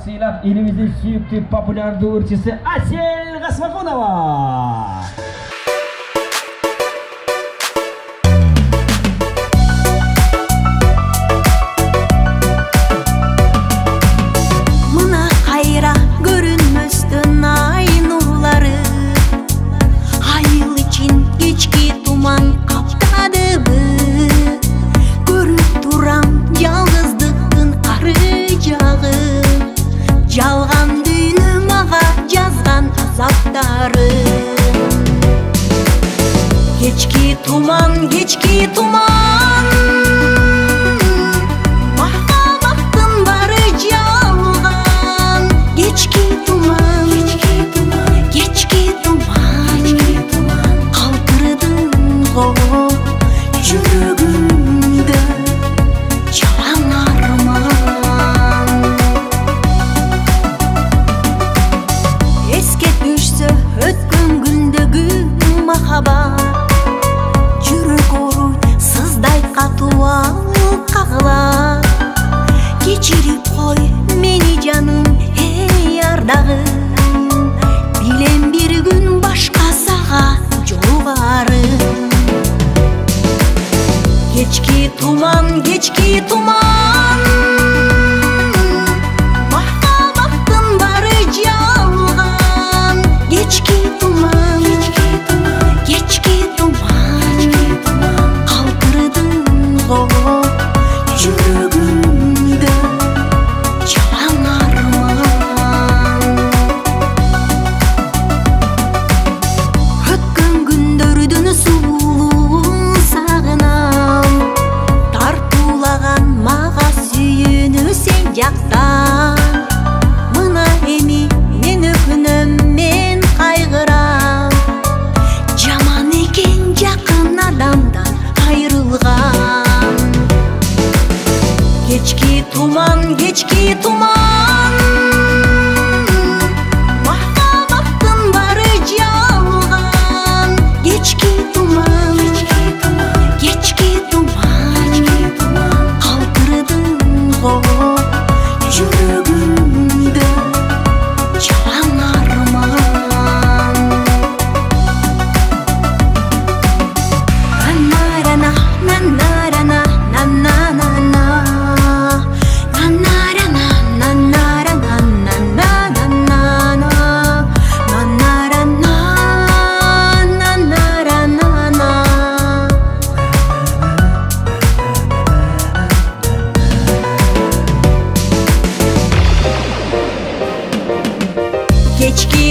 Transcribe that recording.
Siylab elimizin suyuktü popüler doğurçusu Asel Gasmakonova. Mına hayra görünmüstün ay nurları, hayıl için geçki tuman kaptadı bu. Görüp duram yalnızlıktın arıcağı, жалған düğünüm ağa жазған azaptары. Geçki tuman Mahkabattın bары жалған. Geçki tuman Kaldırdın o жүрегімді жалаң арман. Esке düşse ötken gündегі махаббат, жүрек оруй сыздай катуал кагыла. Кечирип кой мени жаным, эй ардагым, билем бир күн башка сага жолугарым. Geçki tuman Mahkabattın bары жалған. Geçki tuman Kaldırdın o жүрегімді жалаң арман. Өткен күндөрдүн сулуун сагынам, тартуулаган мага сүйүүнү сен жактан. Мына эми мен өкүнөм, мен кайгырам, жаман экен жакын адамдан айрылган. Geçki tuman Mahkabattın bары жалған. Geçki tuman Kaldırdın o жүрегімді жалаң арман. Нанарана, нанарана, нананана, нанарана, нанарана, нананана, нанарана, нанарана. Geçki